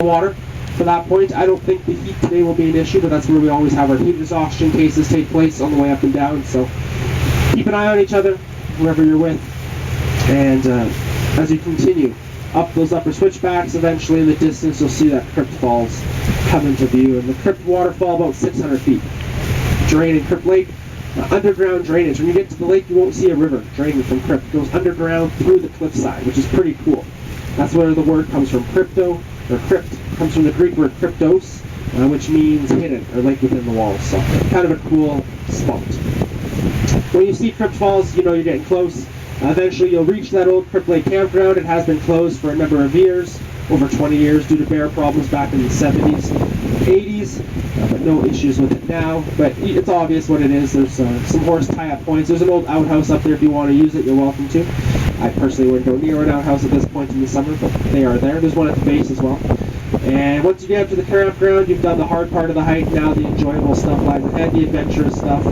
water for that point. I don't think the heat today will be an issue, but that's where we always have our heat exhaustion cases take place on the way up and down. So keep an eye on each other, whoever you're with, and as you continue up those upper switchbacks, eventually in the distance you'll see that Crypt Falls come into view, and the Crypt waterfall about 600 feet. Draining Crypt Lake, underground drainage. When you get to the lake, you won't see a river draining from Crypt. It goes underground through the cliffside, which is pretty cool. That's where the word comes from. Crypto, or crypt, comes from the Greek word kryptos, which means hidden, or like within the walls. So kind of a cool spot. When you see Crypt Falls, you know you're getting close. Eventually you'll reach that old Crypt Lake campground. It has been closed for a number of years, over 20 years, due to bear problems back in the 70s, 80s, but no issues with it now. But it's obvious what it is. There's some horse tie-up points. There's an old outhouse up there. If you want to use it, you're welcome to. I personally wouldn't go near an outhouse at this point in the summer, but they are there. There's one at the base as well. And once you get up to the campground, you've done the hard part of the hike. Now the enjoyable stuff lies ahead, the adventurous stuff.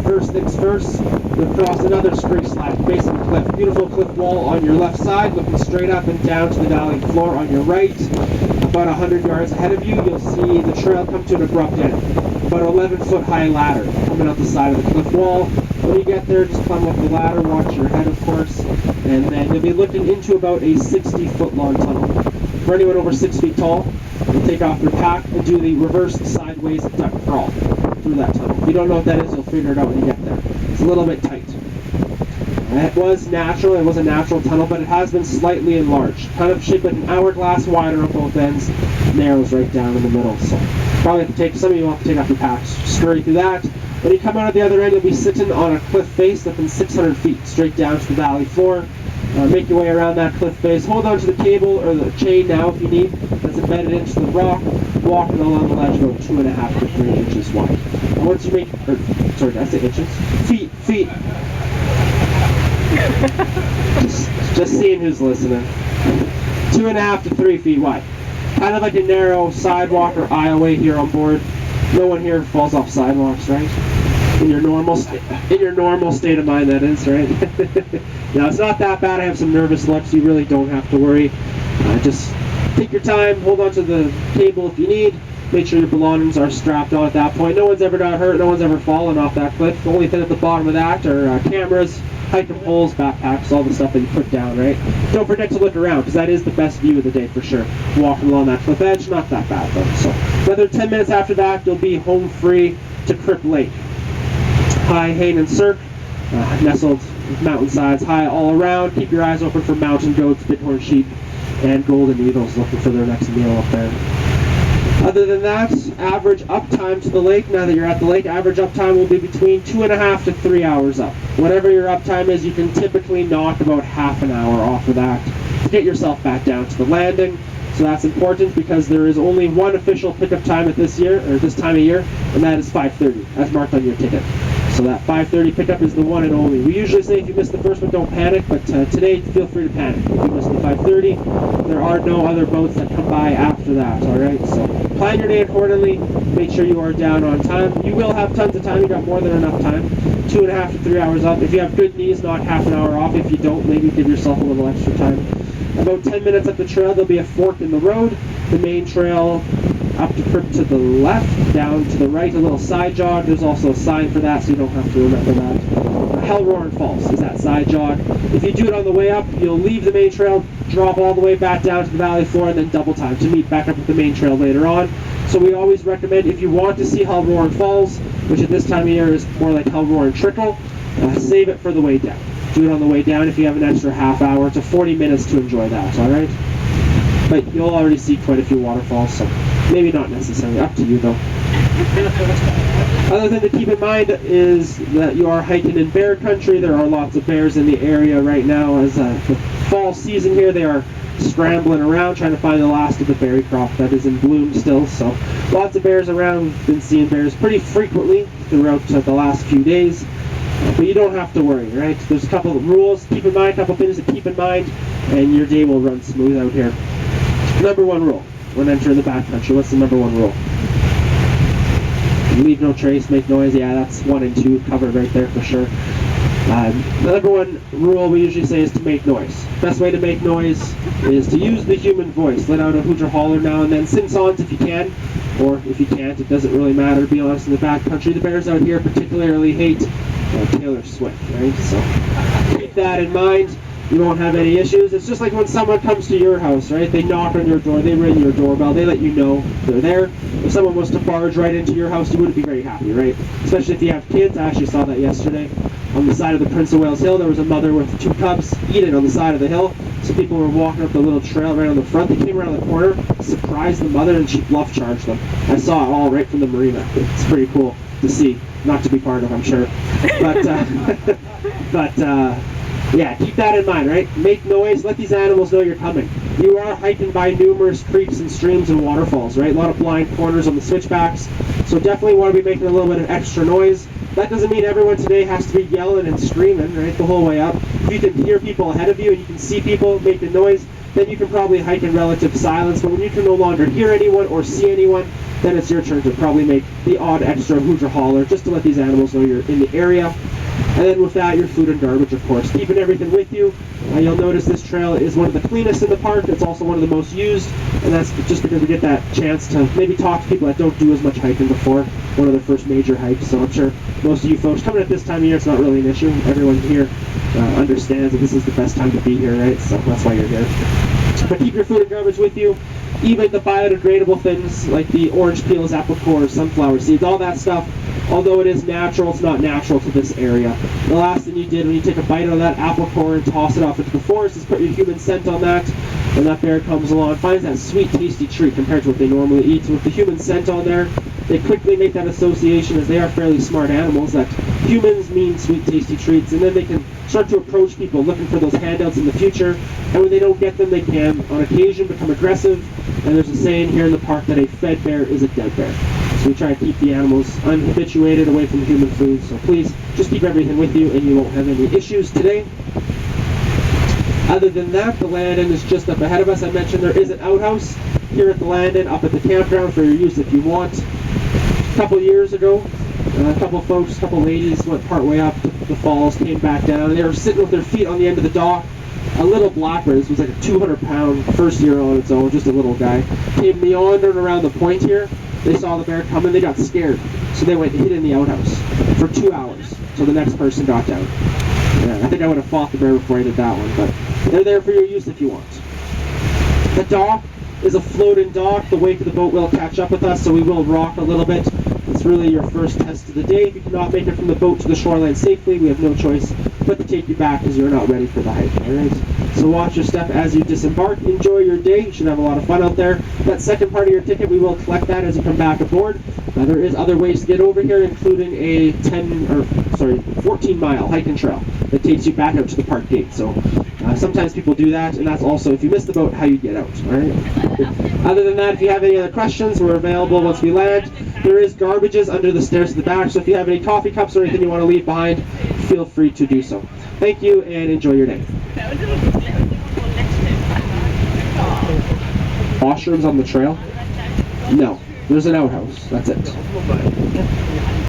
First things first, you'll cross another scree slide, base of the cliff. Beautiful cliff wall on your left side, looking straight up and down to the valley floor on your right. About 100 yards ahead of you, you'll see the trail come to an abrupt end. About an 11-foot high ladder coming out the side of the cliff wall. When you get there, just climb up the ladder, watch your head of course, and then you'll be looking into about a 60-foot long tunnel. For anyone over 6 feet tall, you'll take off your pack and do the reverse sideways duck crawl through that tunnel. If you don't know what that is, you'll figure it out when you get there. It's a little bit tight. It was natural, it was a natural tunnel, but it has been slightly enlarged. Kind of shaped like an hourglass, wider on both ends, narrows right down in the middle. So probably have to take, some of you will have to take off your packs, scurry through that. When you come out at the other end, you'll be sitting on a cliff face that's been 600 feet straight down to the valley floor. Make your way around that cliff face. Hold on to the cable or the chain now if you need. That's embedded into the rock. Walking along the ledge about 2.5 to 3 inches wide. And once you make, sorry, did I say inches? Feet. just seeing who's listening. 2.5 to 3 feet wide. Kind of like a narrow sidewalk or aisleway here on board. No one here falls off sidewalks, right? In your normal state of mind, that is, right? No, it's not that bad. I have some nervous looks. You really don't have to worry. Just take your time. Hold on to the cable if you need. Make sure your belongings are strapped on at that point. No one's ever got hurt. No one's ever fallen off that cliff. The only thing at the bottom of that are cameras, hiking poles, backpacks, all the stuff that you put down, right? Don't forget to look around, because that is the best view of the day for sure. Walking along that cliff edge, not that bad though. So another 10 minutes after that, you'll be home free to Crypt Lake. High Hain and Cirque, nestled mountainsides high all around. Keep your eyes open for mountain goats, bighorn sheep, and golden eagles looking for their next meal up there. Other than that, average uptime to the lake, now that you're at the lake, average uptime will be between 2.5 to 3 hours up. Whatever your uptime is, you can typically knock about half an hour off of that to get yourself back down to the landing. So that's important because there is only one official pickup time at this time of year, and that is 5:30, as marked on your ticket. So that 5:30 pickup is the one and only. We usually say if you miss the first one, don't panic, but today, feel free to panic. If you miss the 5:30, there are no other boats that come by after that, all right? So plan your day accordingly. Make sure you are down on time. You will have tons of time. You got more than enough time. 2.5 to 3 hours up. If you have good knees, knock half an hour off. If you don't, maybe give yourself a little extra time. About 10 minutes up the trail, there'll be a fork in the road. The main trail up to Crypt to the left, down to the right, a little side jog. There's also a sign for that, so you don't have to remember that. Hell Roaring Falls is that side jog. If you do it on the way up, you'll leave the main trail, drop all the way back down to the valley floor, and then double time to meet back up with the main trail later on. So we always recommend, if you want to see Hell Roaring Falls, which at this time of year is more like Hell Roaring Trickle, save it for the way down. Do it on the way down if you have an extra half hour to 40 minutes to enjoy that, all right? But you'll already see quite a few waterfalls, so maybe not necessarily. Up to you, though. Other thing to keep in mind is that you are hiking in bear country. There are lots of bears in the area right now. As the fall season here, they are scrambling around trying to find the last of the berry crop that is in bloom still. So lots of bears around. We've been seeing bears pretty frequently throughout the last few days. But you don't have to worry, right? There's a couple of rules to keep in mind, a couple of things to keep in mind, and your day will run smooth out here. Number one rule when entering the backcountry. What's the number one rule? Leave no trace, make noise. Yeah, that's 1 and 2 covered right there for sure. The number one rule we usually say is to make noise. Best way to make noise is to use the human voice. Let out a hoot or holler now and then. Sing songs if you can, or if you can't, it doesn't really matter. To be honest, in the backcountry, the bears out here particularly hate Taylor Swift, right? So keep that in mind. You won't have any issues. It's just like when someone comes to your house, right? They knock on your door, they ring your doorbell, they let you know they're there. If someone was to barge right into your house, you wouldn't be very happy, right? Especially if you have kids. I actually saw that yesterday. On the side of the Prince of Wales Hill, there was a mother with 2 cubs eating on the side of the hill. So people were walking up the little trail right on the front. They came around the corner, surprised the mother, and she bluff charged them. I saw it all right from the marina. It's pretty cool to see. Not to be part of, I'm sure. But, yeah, keep that in mind, right? Make noise, let these animals know you're coming. You are hiking by numerous creeks and streams and waterfalls, right? A lot of blind corners on the switchbacks, so definitely want to be making a little bit of extra noise. That doesn't mean everyone today has to be yelling and screaming, right, the whole way up. If you can hear people ahead of you and you can see people making noise, then you can probably hike in relative silence. But when you can no longer hear anyone or see anyone, then it's your turn to probably make the odd extra hoot or holler just to let these animals know you're in the area. And then with that, your food and garbage, of course. Keeping everything with you. You'll notice this trail is one of the cleanest in the park. It's also one of the most used, and that's just because we get that chance to maybe talk to people that don't do as much hiking before. One of their first major hikes, so I'm sure most of you folks coming at this time of year, it's not really an issue. Everyone here understands that this is the best time to be here, right? So that's why you're here. But keep your food and garbage with you. Even the biodegradable things like the orange peels, apple cores, sunflower seeds, all that stuff. Although it is natural, it's not natural to this area. The last thing you did when you take a bite out of that apple core and toss it off into the forest is put your human scent on that. And that bear comes along, finds that sweet, tasty treat compared to what they normally eat. So with the human scent on there, they quickly make that association, as they are fairly smart animals, that humans mean sweet, tasty treats. And then they can start to approach people looking for those handouts in the future. And when they don't get them, they can, on occasion, become aggressive. And there's a saying here in the park that a fed bear is a dead bear. So we try to keep the animals unhabituated away from human food. So please, just keep everything with you and you won't have any issues today. Other than that, the Landing is just up ahead of us. I mentioned there is an outhouse here at the Landing, up at the campground for your use if you want. A couple years ago, a couple folks, a couple ladies went part way up the falls, came back down, and they were sitting with their feet on the end of the dock. A little blackbird, this was like a 200-pound first year on its own, just a little guy, came meandering around the point here. They saw the bear coming, they got scared. So they went and hid in the outhouse for 2 hours until the next person got down. Yeah, I think I would have fought the bear before I did that one, but they're there for your use if you want. The dock is a floating dock. The wake of the boat will catch up with us, so we will rock a little bit. It's really your first test of the day. If you cannot make it from the boat to the shoreline safely, we have no choice but to take you back because you're not ready for the hike, alright? So watch your step as you disembark. Enjoy your day. You should have a lot of fun out there. That second part of your ticket, we will collect that as you come back aboard. There is other ways to get over here, including a 14-mile hiking trail that takes you back out to the park gate. So sometimes people do that, and that's also, if you miss the boat, how you get out, alright? Other than that, if you have any other questions, we're available once we land. There is garbages under the stairs at the back, so if you have any coffee cups or anything you want to leave behind, feel free to do so. Thank you, and enjoy your day. Washrooms on the trail? No. There's an outhouse. That's it.